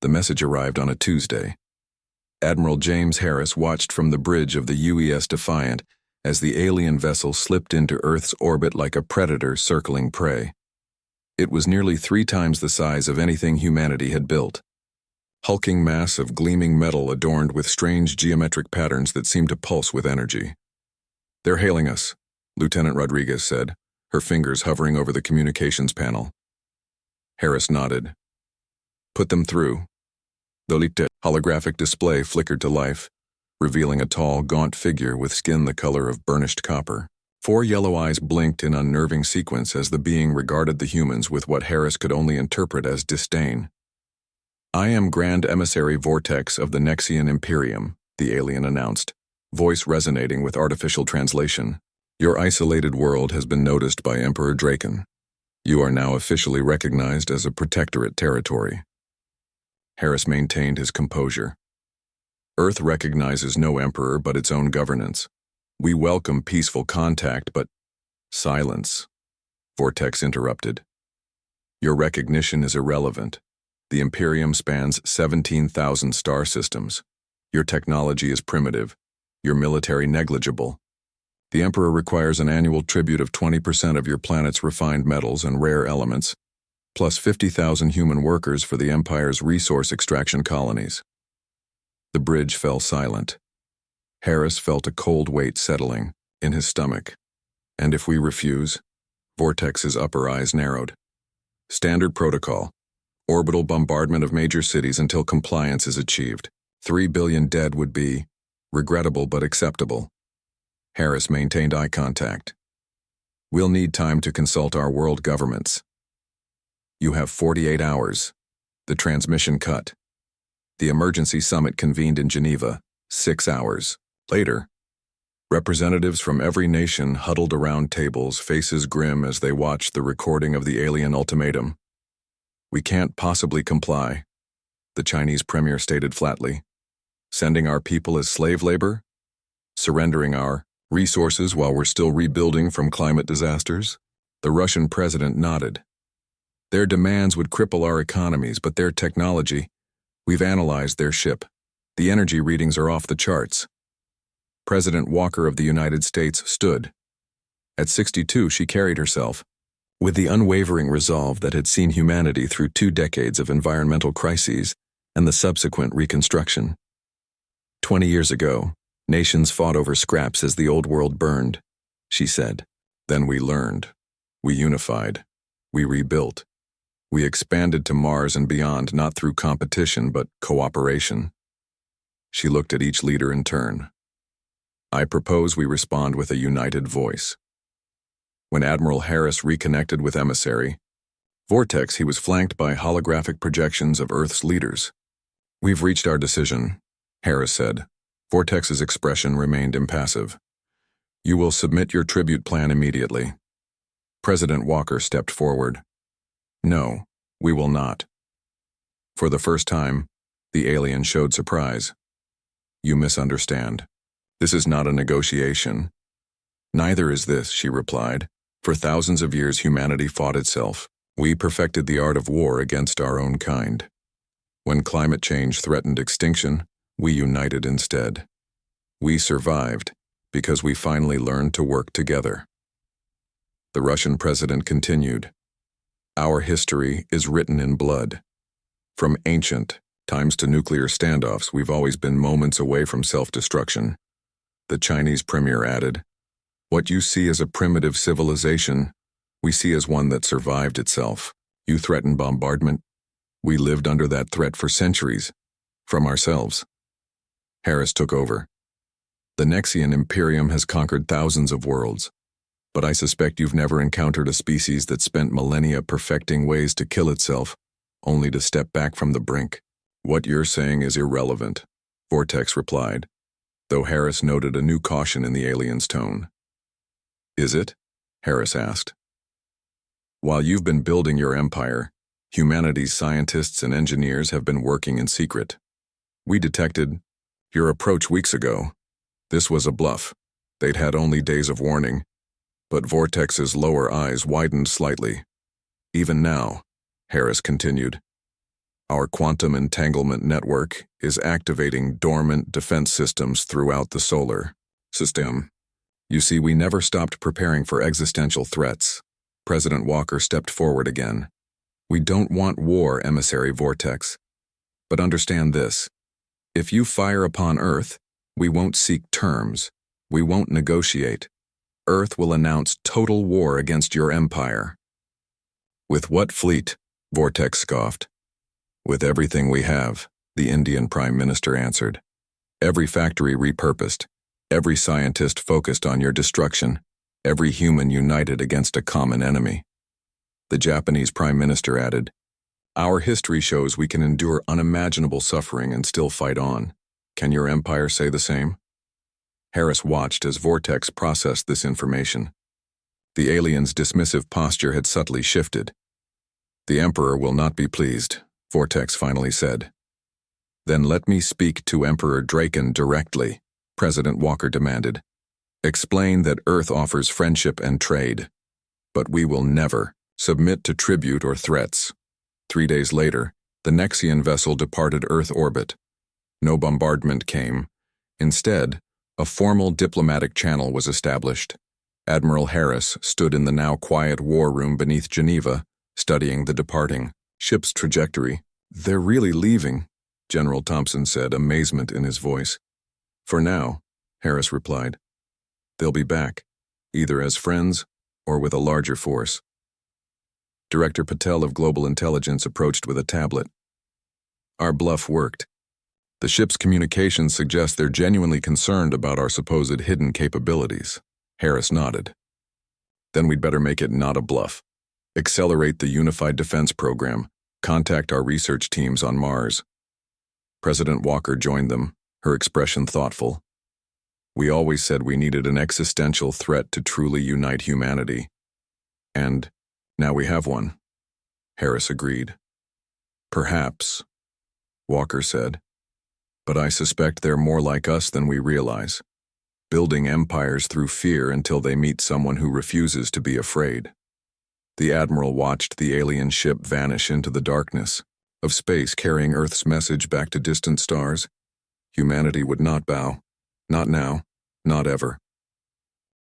The message arrived on a Tuesday. Admiral James Harris watched from the bridge of the UES Defiant as the alien vessel slipped into Earth's orbit like a predator circling prey. It was nearly 3 times the size of anything humanity had built. Hulking mass of gleaming metal adorned with strange geometric patterns that seemed to pulse with energy. "They're hailing us," Lieutenant Rodriguez said, her fingers hovering over the communications panel. Harris nodded. "Put them through." The holographic display flickered to life, revealing a tall, gaunt figure with skin the color of burnished copper. 4 yellow eyes blinked in unnerving sequence as the being regarded the humans with what Harris could only interpret as disdain. "I am Grand Emissary Vortex of the Nexian Imperium," the alien announced, voice resonating with artificial translation. "Your isolated world has been noticed by Emperor Draken. You are now officially recognized as a protectorate territory." Harris maintained his composure. "Earth recognizes no emperor but its own governance. We welcome peaceful contact, but—" "Silence," Vortex interrupted. "Your recognition is irrelevant. The Imperium spans 17,000 star systems. Your technology is primitive. Your military negligible. The Emperor requires an annual tribute of 20% of your planet's refined metals and rare elements, plus 50,000 human workers for the Empire's resource extraction colonies." The bridge fell silent. Harris felt a cold weight settling in his stomach. "And if we refuse?" Vortex's upper eyes narrowed. "Standard protocol. Orbital bombardment of major cities until compliance is achieved. 3 billion dead would be regrettable but acceptable." Harris maintained eye contact. "We'll need time to consult our world governments." "You have 48 hours. The transmission cut. The emergency summit convened in Geneva, 6 hours. Later, representatives from every nation huddled around tables, faces grim as they watched the recording of the alien ultimatum. "We can't possibly comply," the Chinese premier stated flatly. "Sending our people as slave labor? Surrendering our resources while we're still rebuilding from climate disasters?" The Russian president nodded. "Their demands would cripple our economies, but their technology, we've analyzed their ship. The energy readings are off the charts." President Walker of the United States stood. At 62, she carried herself, with the unwavering resolve that had seen humanity through 2 decades of environmental crises and the subsequent reconstruction. 20 years ago, nations fought over scraps as the old world burned, she said. Then we learned. We unified. We rebuilt. We expanded to Mars and beyond, not through competition, but cooperation. She looked at each leader in turn. "I propose we respond with a united voice." When Admiral Harris reconnected with Emissary Vortex, he was flanked by holographic projections of Earth's leaders. "We've reached our decision," Harris said. Vortex's expression remained impassive. "You will submit your tribute plan immediately." President Walker stepped forward. "No, we will not." For the first time, the alien showed surprise. "You misunderstand. This is not a negotiation." "Neither is this," she replied. "For thousands of years humanity fought itself. We perfected the art of war against our own kind. When climate change threatened extinction, we united instead. We survived because we finally learned to work together." The Russian president continued. "Our history is written in blood. From ancient times to nuclear standoffs, we've always been moments away from self-destruction." The Chinese premier added, "What you see as a primitive civilization, we see as one that survived itself. You threaten bombardment. We lived under that threat for centuries, from ourselves." Harris took over. "The Nexian Imperium has conquered thousands of worlds, but I suspect you've never encountered a species that spent millennia perfecting ways to kill itself, only to step back from the brink." "What you're saying is irrelevant," Vortex replied, though Harris noted a new caution in the alien's tone. "Is it?" Harris asked. "While you've been building your empire, humanity's scientists and engineers have been working in secret. We detected your approach weeks ago. This was a bluff. They'd had only days of warning." But Vortex's lower eyes widened slightly. "Even now," Harris continued, Our quantum entanglement network is activating dormant defense systems throughout the solar system. You see, we never stopped preparing for existential threats. President Walker stepped forward again. We don't want war, Emissary Vortex. But understand this. If you fire upon Earth, we won't seek terms. We won't negotiate. Earth will announce total war against your empire. With what fleet? Vortex scoffed. With everything we have, the Indian Prime Minister answered. Every factory repurposed. Every scientist focused on your destruction, every human united against a common enemy. The Japanese Prime Minister added, Our history shows we can endure unimaginable suffering and still fight on. Can your empire say the same? Harris watched as Vortex processed this information. The alien's dismissive posture had subtly shifted. The Emperor will not be pleased, Vortex finally said. Then let me speak to Emperor Draken directly. President Walker demanded. Explain that Earth offers friendship and trade, but we will never submit to tribute or threats. 3 days later, the Nexian vessel departed Earth orbit. No bombardment came. Instead, a formal diplomatic channel was established. Admiral Harris stood in the now quiet war room beneath Geneva, studying the departing ship's trajectory. They're really leaving, General Thompson said, amazement in his voice. For now, Harris replied. They'll be back, either as friends or with a larger force. Director Patel of Global Intelligence approached with a tablet. Our bluff worked. The ship's communications suggest they're genuinely concerned about our supposed hidden capabilities. Harris nodded. Then we'd better make it not a bluff. Accelerate the Unified Defense Program. Contact our research teams on Mars. President Walker joined them, her expression thoughtful. We always said we needed an existential threat to truly unite humanity. And now we have one. Harris agreed. Perhaps, Walker said. But I suspect they're more like us than we realize, building empires through fear until they meet someone who refuses to be afraid. The Admiral watched the alien ship vanish into the darkness of space, carrying Earth's message back to distant stars. Humanity would not bow. Not now, not ever.